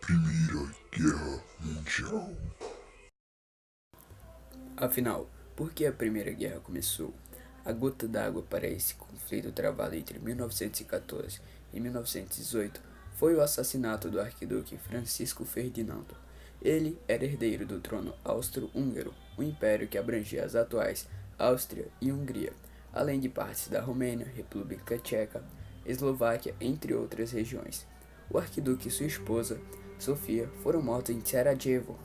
Primeira Guerra Mundial. Afinal, por que a Primeira Guerra começou? A gota d'água para esse conflito travado entre 1914 e 1918 foi o assassinato do arquiduque Francisco Ferdinando. Ele era herdeiro do trono austro-húngaro, um império que abrangia as atuais Áustria e Hungria, além de partes da Romênia, República Tcheca, Eslováquia, entre outras regiões. O arquiduque e sua esposa, Sofia, foram mortos em Sarajevo,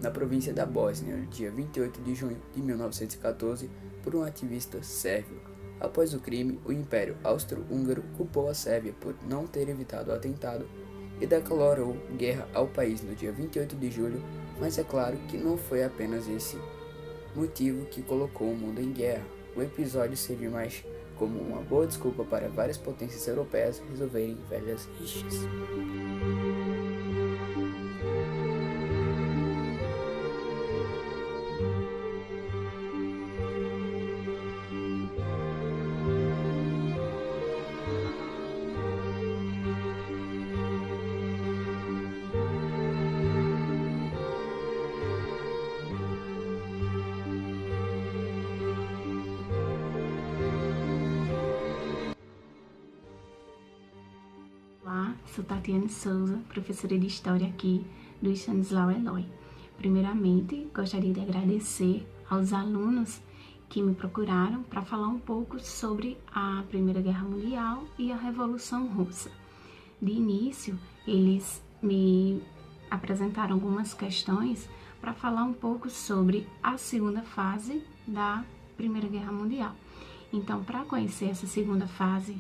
na província da Bósnia, no dia 28 de junho de 1914, por um ativista sérvio. Após o crime, o Império Austro-Húngaro culpou a Sérvia por não ter evitado o atentado e declarou guerra ao país no dia 28 de julho, mas é claro que não foi apenas esse motivo que colocou o mundo em guerra. O episódio serviu mais como uma boa desculpa para várias potências europeias resolverem velhas rixas. Olá, sou Tatiane Souza, professora de História aqui do Stanislau Eloy. Primeiramente, gostaria de agradecer aos alunos que me procuraram para falar um pouco sobre a Primeira Guerra Mundial e a Revolução Russa. De início, eles me apresentaram algumas questões para falar um pouco sobre a segunda fase da Primeira Guerra Mundial. Então, para conhecer essa segunda fase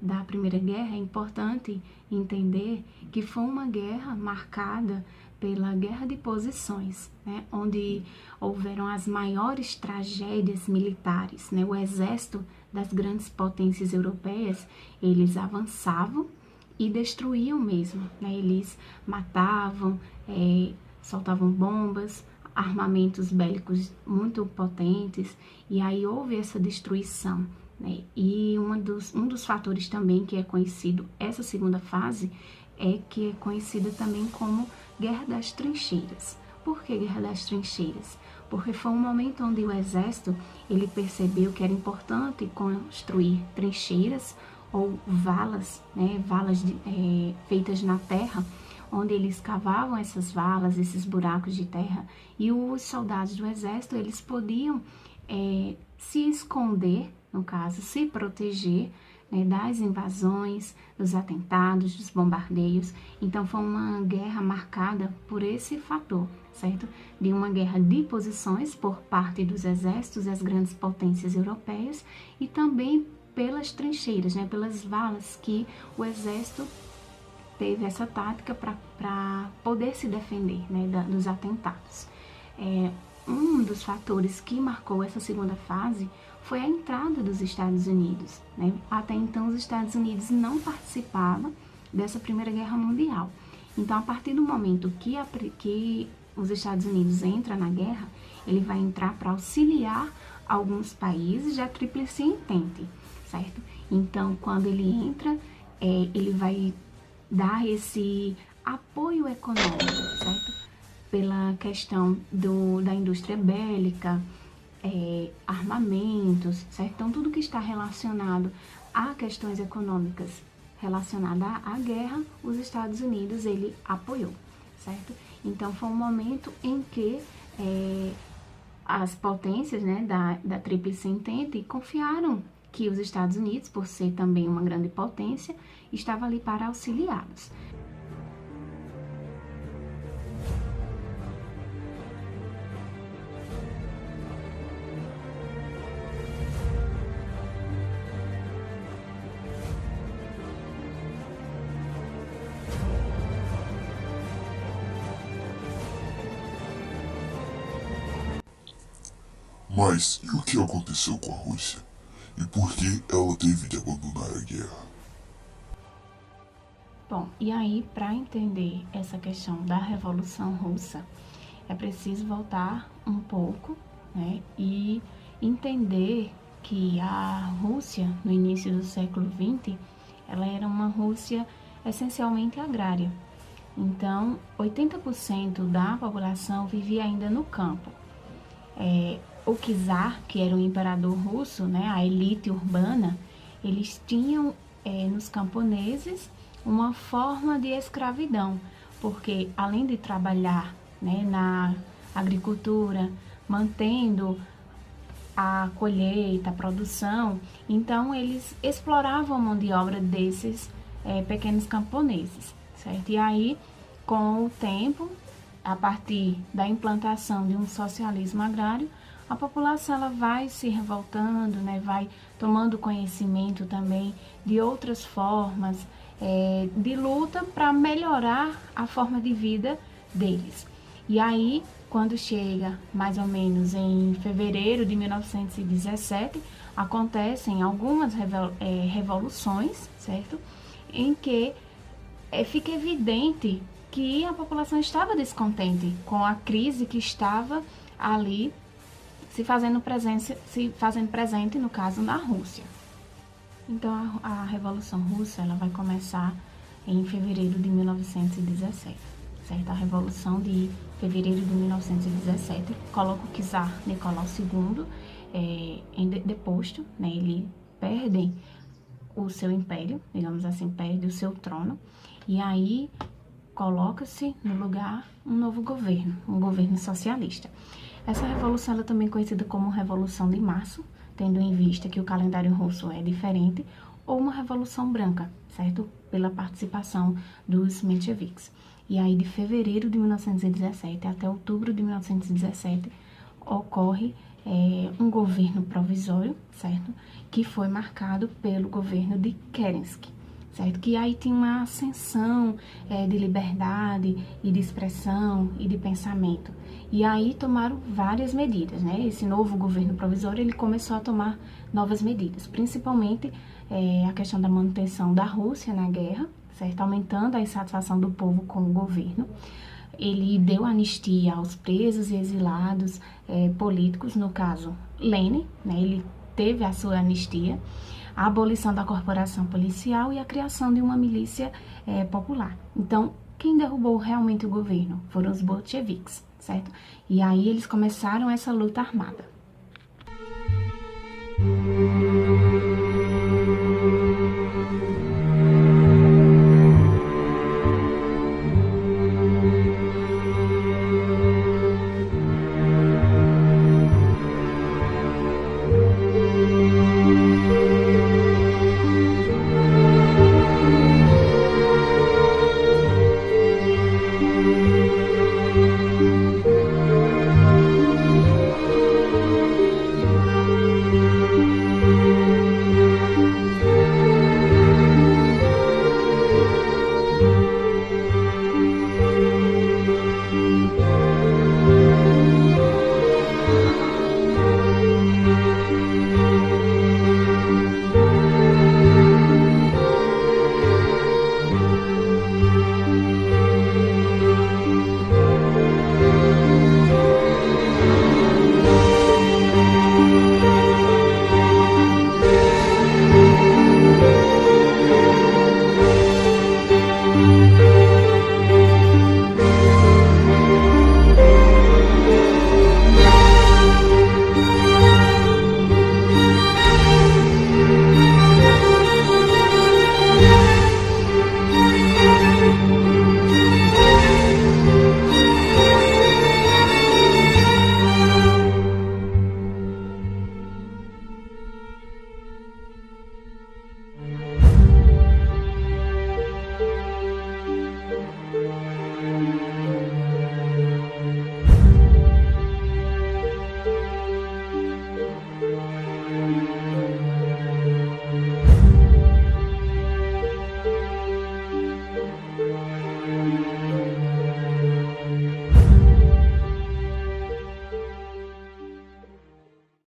da Primeira Guerra, é importante entender que foi uma guerra marcada pela Guerra de Posições, né, onde houveram as maiores tragédias militares, né. O exército das grandes potências europeias, eles avançavam e destruíam mesmo, né. Eles matavam, soltavam bombas, armamentos bélicos muito potentes, e aí houve essa destruição, né? E um dos fatores também que é conhecido, essa segunda fase, é que é conhecida também como Guerra das Trincheiras. Por que Guerra das Trincheiras? Porque foi um momento onde o exército ele percebeu que era importante construir trincheiras ou valas, né? Valas feitas na terra, onde eles cavavam essas valas, esses buracos de terra, e os soldados do exército eles podiam se esconder, no caso, se proteger, né, das invasões, dos atentados, dos bombardeios. Então foi uma guerra marcada por esse fator, certo? De uma guerra de posições por parte dos exércitos das grandes potências europeias e também pelas trincheiras, né, pelas valas que o exército teve essa tática para poder se defender, né, dos atentados. Um dos fatores que marcou essa segunda fase foi a entrada dos Estados Unidos, né? Até então, os Estados Unidos não participavam dessa Primeira Guerra Mundial. Então, a partir do momento que os Estados Unidos entram na guerra, ele vai entrar para auxiliar alguns países da Tríplice Entente, certo? Então, quando ele entra, ele vai dar esse apoio econômico, certo? Pela questão da indústria bélica, armamentos, certo? Então, tudo que está relacionado a questões econômicas relacionadas à guerra, os Estados Unidos, ele apoiou, certo? Então, foi um momento em que as potências, né, da Tríplice Entente confiaram que os Estados Unidos, por ser também uma grande potência, estava ali para auxiliá-los. Mas e o que aconteceu com a Rússia? E por que ela teve de abandonar a guerra? Bom, e aí, para entender essa questão da Revolução Russa, é preciso voltar um pouco, né, e entender que a Rússia, no início do século XX, ela era uma Rússia essencialmente agrária, Então, 80% da população vivia ainda no campo. O czar, que era o imperador russo, né, a elite urbana, eles tinham nos camponeses uma forma de escravidão, porque além de trabalhar, né, na agricultura, mantendo a colheita, a produção, então eles exploravam a mão de obra desses pequenos camponeses, certo? E aí, com o tempo, a partir da implantação de um socialismo agrário, a população ela vai se revoltando, né, vai tomando conhecimento também de outras formas de luta para melhorar a forma de vida deles. E aí, quando chega mais ou menos em fevereiro de 1917, acontecem algumas revoluções, certo? Em que fica evidente que a população estava descontente com a crise que estava ali se fazendo presente, no caso, na Rússia. Então, a Revolução Russa ela vai começar em fevereiro de 1917, certo? A Revolução de fevereiro de 1917 coloca o czar Nicolau II deposto, né? Ele perde o seu império, digamos assim, perde o seu trono, e aí coloca-se no lugar um novo governo, um governo socialista. Essa revolução ela também é conhecida como Revolução de Março, tendo em vista que o calendário russo é diferente, ou uma Revolução Branca, certo? Pela participação dos mencheviques. E aí, de fevereiro de 1917 até outubro de 1917, ocorre um governo provisório, certo? Que foi marcado pelo governo de Kerensky, certo? Que aí tinha uma ascensão de liberdade e de expressão e de pensamento. E aí tomaram várias medidas, né? Esse novo governo provisório, ele começou a tomar novas medidas, principalmente a questão da manutenção da Rússia na guerra, certo? Aumentando a insatisfação do povo com o governo. Ele deu anistia aos presos e exilados políticos, no caso, Lenin, né? Ele teve a sua anistia, a abolição da corporação policial e a criação de uma milícia popular. Então, quem derrubou realmente o governo foram os bolcheviques, certo? E aí eles começaram essa luta armada.